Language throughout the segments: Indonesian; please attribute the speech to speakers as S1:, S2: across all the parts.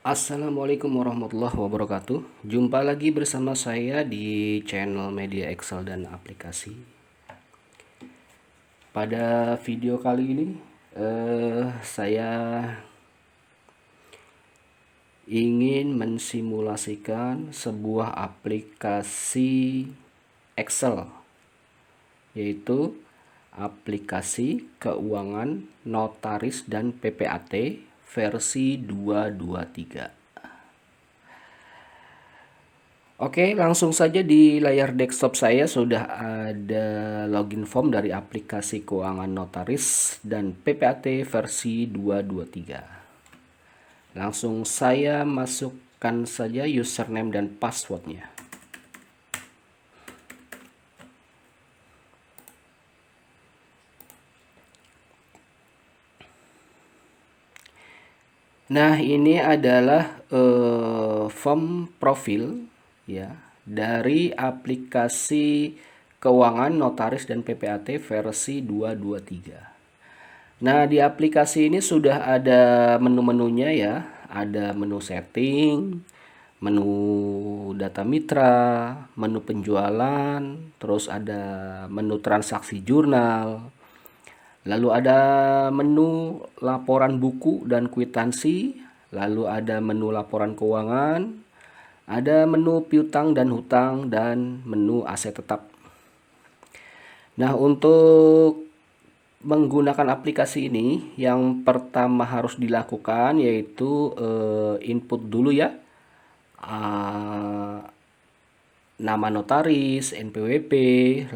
S1: Assalamualaikum warahmatullahi wabarakatuh. Jumpa lagi bersama saya di channel Media Excel dan Aplikasi. Pada video kali ini saya ingin mensimulasikan sebuah aplikasi Excel, yaitu aplikasi keuangan notaris dan PPAT versi 223. Oke, langsung saja di layar desktop saya sudah ada login form dari aplikasi keuangan notaris dan PPAT versi 223. Langsung saya masukkan saja username dan passwordnya. Nah, ini adalah form profil ya dari aplikasi keuangan notaris dan PPAT versi 223. Nah, di aplikasi ini sudah ada menu-menunya ya. Ada menu setting, menu data mitra, menu penjualan, terus ada menu transaksi jurnal. Lalu ada menu laporan buku dan kwitansi, lalu ada menu laporan keuangan, ada menu piutang dan hutang, dan menu aset tetap. Nah, untuk menggunakan aplikasi ini, yang pertama harus dilakukan yaitu input dulu ya, nama notaris, NPWP,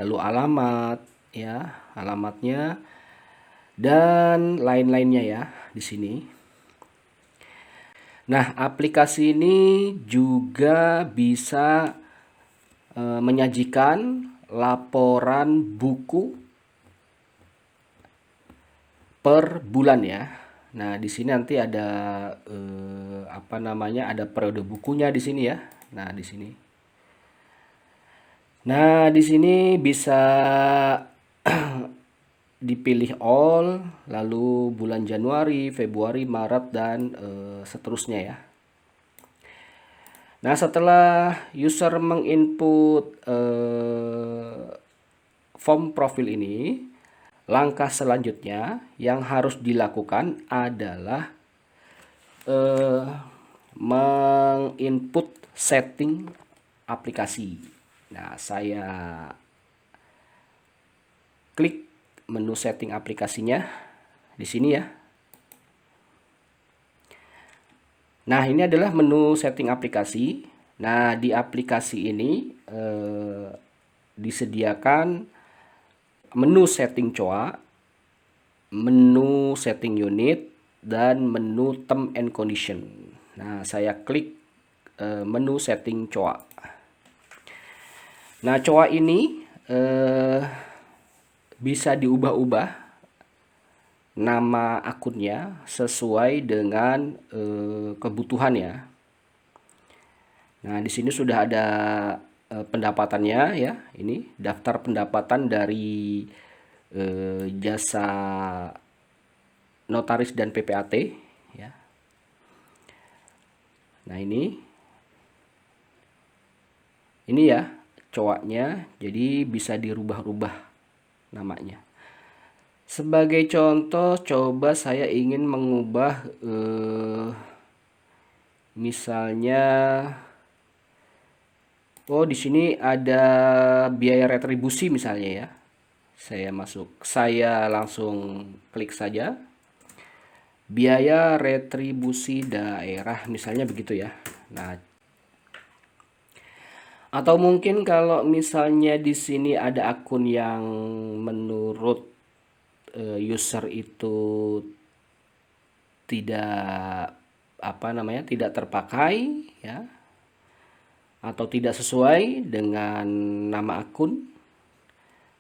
S1: lalu alamat ya, alamatnya dan lain-lainnya ya di sini. Nah, aplikasi ini juga bisa menyajikan laporan buku per bulan ya. Nah, di sini nanti ada ada periode bukunya di sini ya. Nah, di sini. Nah, di sini bisa dipilih all, lalu bulan Januari, Februari, Maret, dan seterusnya ya. Nah, setelah user menginput form profil ini, langkah selanjutnya yang harus dilakukan adalah menginput setting aplikasi. Nah, saya klik menu setting aplikasinya di sini ya. Nah, ini adalah menu setting aplikasi. Nah, di aplikasi ini disediakan menu setting COA, menu setting unit, dan menu term and condition. Nah, saya klik menu setting COA. Nah, COA ini bisa diubah-ubah nama akunnya sesuai dengan kebutuhan ya. Nah, di sini sudah ada pendapatannya ya. Ini daftar pendapatan dari jasa notaris dan PPAT ya. Nah, ini ya COA-nya, jadi bisa dirubah-rubah namanya. Sebagai contoh, coba saya ingin mengubah misalnya, di sini ada biaya retribusi misalnya ya. Saya langsung klik saja biaya retribusi daerah misalnya begitu ya. Nah, atau mungkin kalau misalnya di sini ada akun yang menurut user itu tidak tidak terpakai ya, atau tidak sesuai dengan nama akun,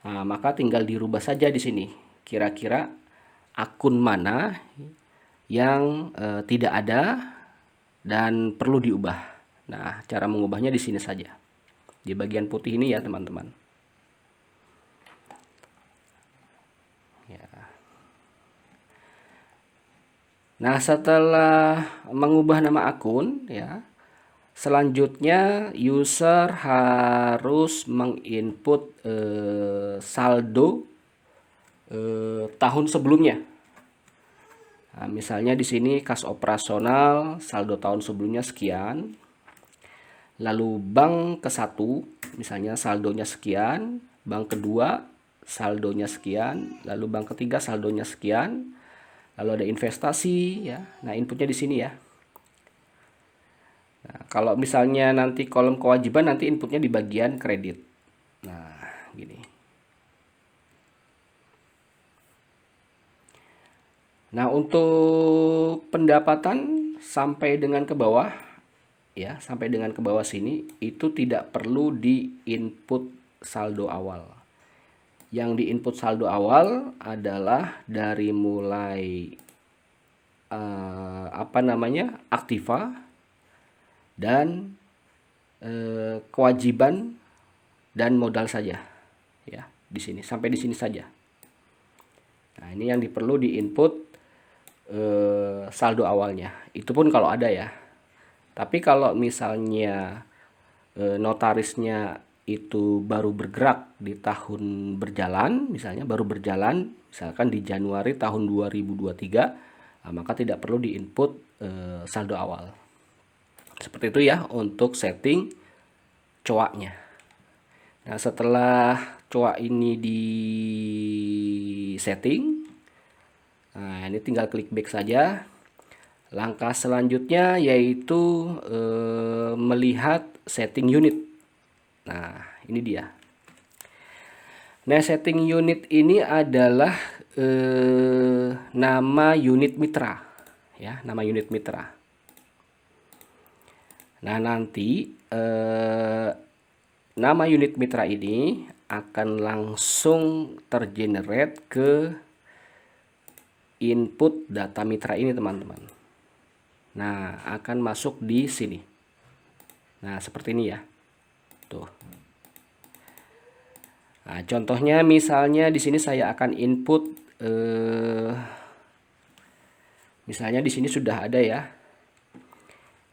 S1: nah, maka tinggal dirubah saja di sini. Kira-kira akun mana yang tidak ada dan perlu diubah. Nah, cara mengubahnya di sini saja. Di bagian putih ini ya, teman-teman. Ya. Nah, setelah mengubah nama akun ya, selanjutnya user harus menginput saldo tahun sebelumnya. Nah, misalnya di sini kas operasional saldo tahun sebelumnya sekian, lalu bank ke satu misalnya saldonya sekian, bank kedua saldonya sekian, lalu bank ketiga saldonya sekian, lalu ada investasi ya. Nah, inputnya di sini ya. Nah, kalau misalnya nanti kolom kewajiban, nanti inputnya di bagian kredit. Nah, gini. Nah, untuk pendapatan sampai dengan ke bawah ya, sampai dengan ke bawah sini itu tidak perlu di input saldo awal. Yang di input saldo awal adalah dari mulai aktiva dan kewajiban dan modal saja ya, di sini sampai di sini saja. Nah, ini yang perlu di input saldo awalnya, itu pun kalau ada ya. Tapi kalau misalnya notarisnya itu baru bergerak di tahun berjalan, misalnya baru berjalan misalkan di Januari tahun 2023, nah, maka tidak perlu diinput saldo awal. Seperti itu ya untuk setting coaknya. Nah, setelah coak ini di setting, nah ini tinggal klik back saja. Langkah selanjutnya yaitu melihat setting unit. Nah, ini dia. Nah, setting unit ini adalah nama unit mitra ya, nama unit mitra. Nah, nanti nama unit mitra ini akan langsung tergenerate ke input data mitra ini, teman-teman. Nah, akan masuk di sini. Nah, seperti ini ya. Tuh. Nah, contohnya misalnya di sini saya akan input misalnya di sini sudah ada ya.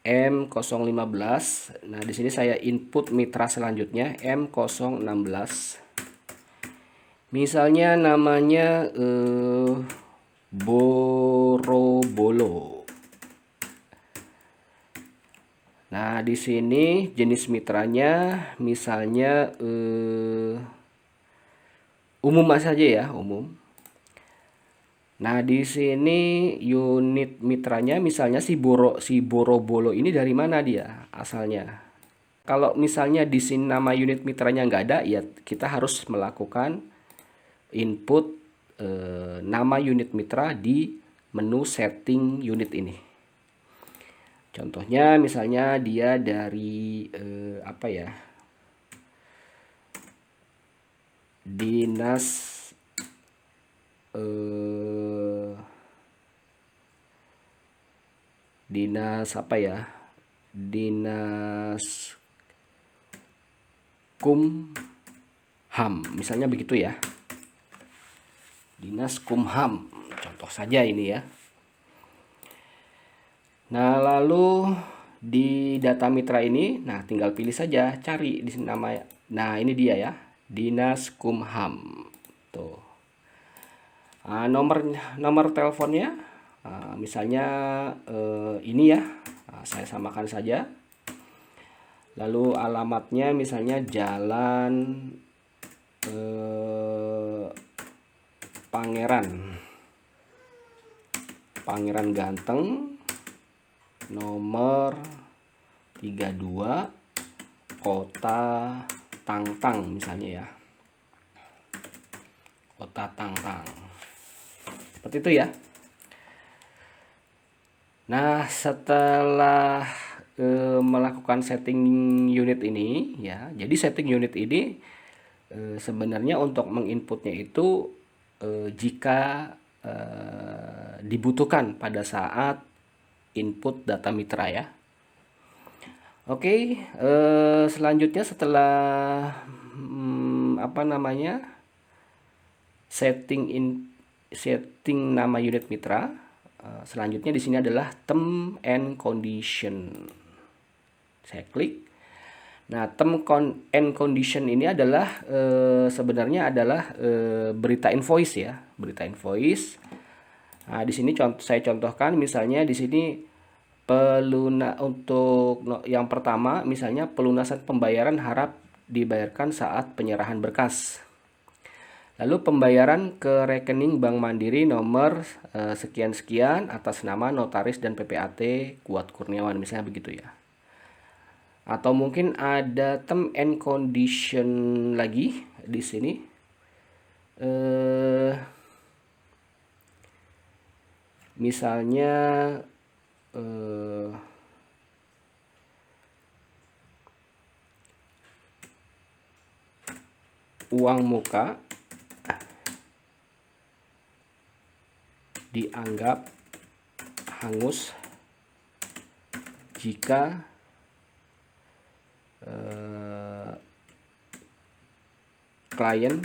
S1: M015. Nah, di sini saya input mitra selanjutnya M016. Misalnya namanya Borobolo. Nah, di sini jenis mitranya misalnya umum saja ya, umum. Nah, di sini unit mitranya misalnya si Borobolo ini dari mana dia asalnya. Kalau misalnya di sini nama unit mitranya nggak ada, ya kita harus melakukan input nama unit mitra di menu setting unit ini. Contohnya misalnya dia dari dinas dinas Kumham misalnya begitu ya, dinas Kumham contoh saja ini ya. Nah, lalu di data mitra ini, nah tinggal pilih saja, cari di sini nama. Nah, ini dia ya, dinas Kumham. Tuh. Nah, nomor teleponnya, misalnya ini ya, saya samakan saja. Lalu alamatnya misalnya Jalan Pangeran Ganteng nomor 32 Kota Tangtang misalnya ya, Kota Tangtang, seperti itu ya. Nah, setelah melakukan setting unit ini ya, jadi setting unit ini sebenarnya untuk menginputnya itu jika dibutuhkan pada saat input data mitra ya. Oke, selanjutnya setelah setting nama unit mitra, selanjutnya di sini adalah term and condition. Saya klik. Nah, term and condition ini adalah sebenarnya adalah berita invoice ya, berita invoice. Nah, di sini saya contohkan misalnya di sini untuk yang pertama misalnya pelunasan pembayaran harap dibayarkan saat penyerahan berkas. Lalu pembayaran ke rekening Bank Mandiri nomor sekian-sekian atas nama notaris dan PPAT Kuat Kurniawan, misalnya begitu ya. Atau mungkin ada term and condition lagi di sini. Misalnya uang muka dianggap hangus jika klien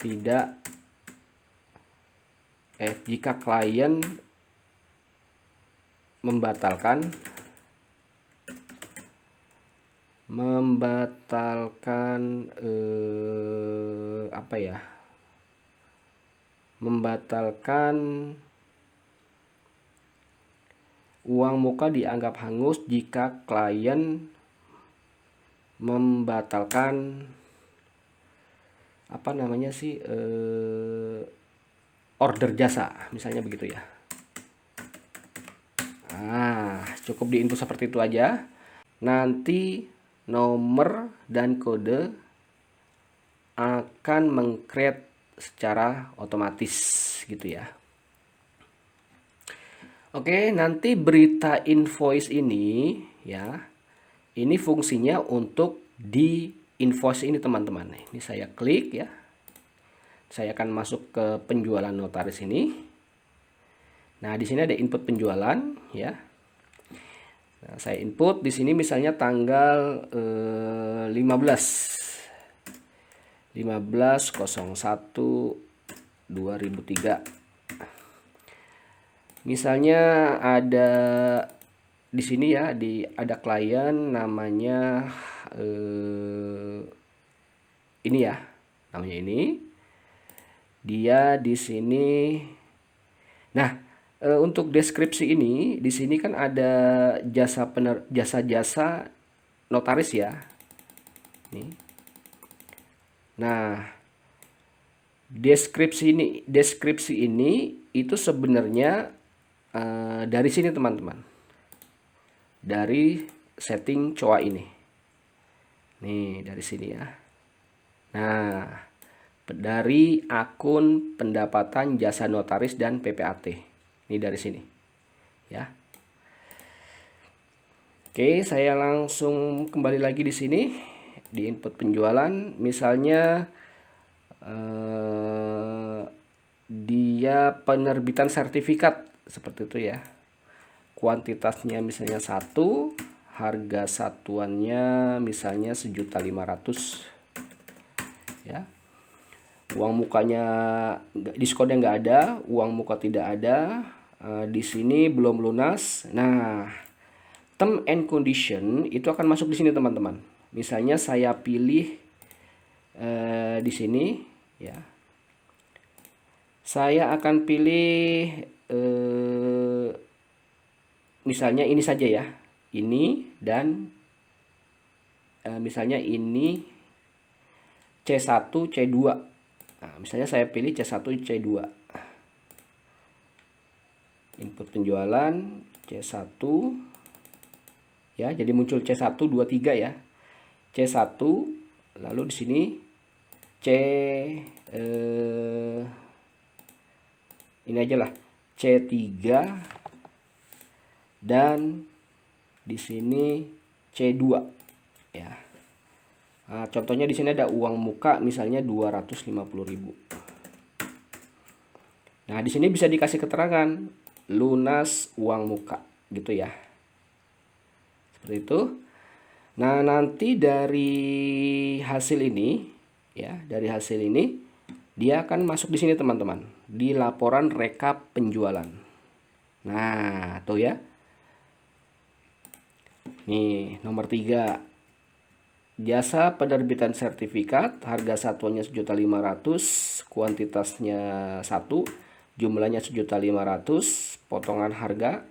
S1: tidak jika klien membatalkan apa ya? Membatalkan uang muka dianggap hangus jika klien membatalkan apa namanya sih order jasa, misalnya begitu ya. Nah, cukup diinput seperti itu aja. Nanti nomor dan kode akan meng-create secara otomatis gitu ya. Oke, nanti berita invoice ini ya, ini fungsinya untuk di invoice ini teman-teman. Ini saya klik ya. Saya akan masuk ke penjualan notaris ini. Nah, di sini ada input penjualan ya. Nah, saya input di sini misalnya tanggal 15/01/2003. Misalnya ada di sini ya, ada klien namanya ini ya, namanya ini. Dia di sini. Nah, untuk deskripsi ini di sini kan ada jasa-jasa notaris ya. Nih. Nah, deskripsi ini itu sebenarnya dari sini teman-teman. Dari setting COA ini. Nih, dari sini ya. Nah, dari akun pendapatan jasa notaris dan PPAT. Ini dari sini. Ya. Oke, saya langsung kembali lagi di sini. Di input penjualan, misalnya dia penerbitan sertifikat seperti itu ya. Kuantitasnya misalnya 1, harga satuannya misalnya 1.500.000 ya. Uang mukanya diskonnya nggak ada, uang muka tidak ada, di sini belum lunas. Nah, term and condition itu akan masuk di sini teman-teman. Misalnya saya pilih di sini ya. Saya akan pilih misalnya ini saja ya. Ini dan misalnya ini C1, C2. Nah, misalnya saya pilih C1, C2. Input penjualan C1 ya, jadi muncul C1, 2, 3 ya. C1, lalu di sini ini aja lah, C3 dan di sini C2 ya. Nah, contohnya di sini ada uang muka misalnya 250.000. Nah, di sini bisa dikasih keterangan lunas uang muka gitu ya. Seperti itu. Nah, nanti dari hasil ini ya, dari hasil ini dia akan masuk di sini teman-teman, di laporan rekap penjualan. Nah, tuh ya. Nih, nomor 3. Jasa penerbitan sertifikat, harga satuannya 1.500.000, kuantitasnya 1, jumlahnya 1.500.000, potongan harga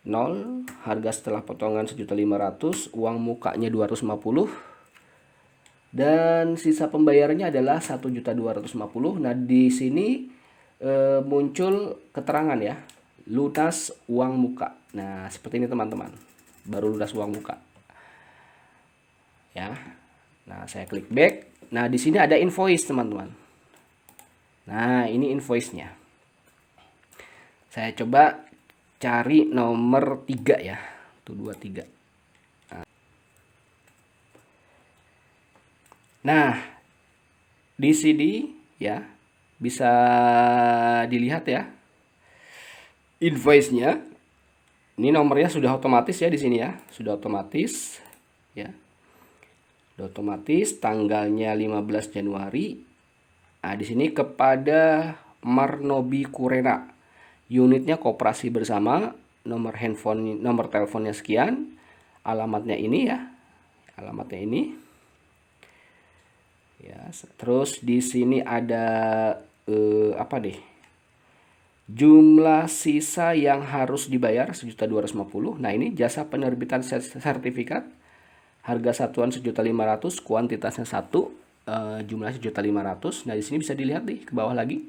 S1: 0, harga setelah potongan 1.500.000, uang mukanya 250, dan sisa pembayarannya adalah 1.250.000. Nah, di sini muncul keterangan ya, lunas uang muka. Nah, seperti ini teman-teman. Baru lunas uang muka. Ya. Nah, saya klik back. Nah, di sini ada invoice, teman-teman. Nah, ini invoice-nya. Saya coba cari nomor 3 ya. Tuh 23. Nah, di sini ya bisa dilihat ya invoice-nya. Ini nomornya sudah otomatis ya di sini ya, sudah otomatis ya. Sudah otomatis, tanggalnya 15 Januari. Nah, di sini kepada Marnobi Kurena. Unitnya Koperasi Bersama, nomor handphone, nomor teleponnya sekian, alamatnya ini ya. Alamatnya ini. Ya, terus di sini ada apa deh? Jumlah sisa yang harus dibayar 1.250.000. Nah, ini jasa penerbitan sertifikat. Harga satuan 1.500.000, kuantitasnya 1, jumlahnya 1.500.000. Nah, di sini bisa dilihat nih ke bawah lagi.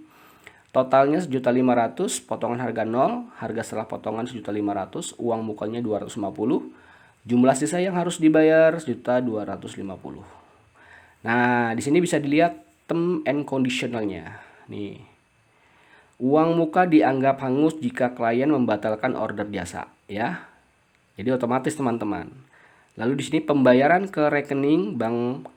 S1: Totalnya 1.500.000, potongan harga 0, harga setelah potongan 1.500.000, uang mukanya 250. Jumlah sisa yang harus dibayar 1.250.000. Nah, di sini bisa dilihat term and conditionalnya. Nih. Uang muka dianggap hangus jika klien membatalkan order jasa, ya. Jadi otomatis teman-teman. Lalu di sini pembayaran ke rekening bank,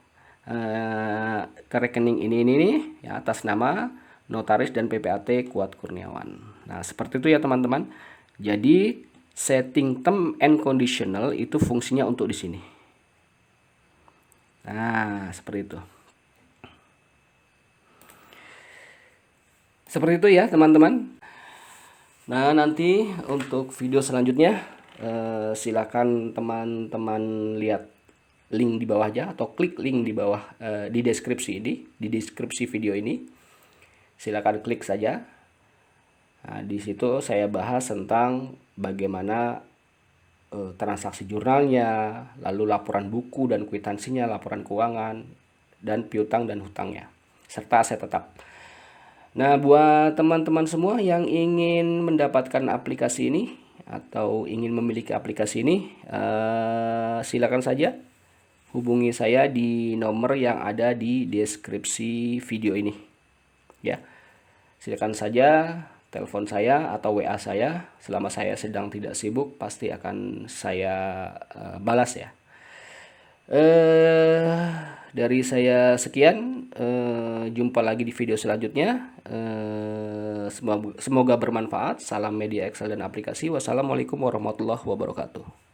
S1: ke rekening ini nih ya, atas nama notaris dan PPAT Kuat Kurniawan. Nah, seperti itu ya teman-teman. Jadi setting term and conditional itu fungsinya untuk di sini. Nah, seperti itu. Seperti itu ya teman-teman. Nah, nanti untuk video selanjutnya silakan teman-teman lihat link di bawah aja atau klik link di bawah di deskripsi ini, di deskripsi video ini. Silakan klik saja. Nah, di situ saya bahas tentang bagaimana transaksi jurnalnya, lalu laporan buku dan kwitansinya, laporan keuangan, dan piutang dan hutangnya, serta aset tetap. Nah, buat teman-teman semua yang ingin mendapatkan aplikasi ini atau ingin memiliki aplikasi ini, silakan saja hubungi saya di nomor yang ada di deskripsi video ini. Ya, silakan saja telepon saya atau WA saya. Selama saya sedang tidak sibuk, pasti akan saya balas ya. Dari saya sekian, jumpa lagi di video selanjutnya. Semoga bermanfaat. Salam media Excel dan aplikasi. Wassalamualaikum warahmatullahi wabarakatuh.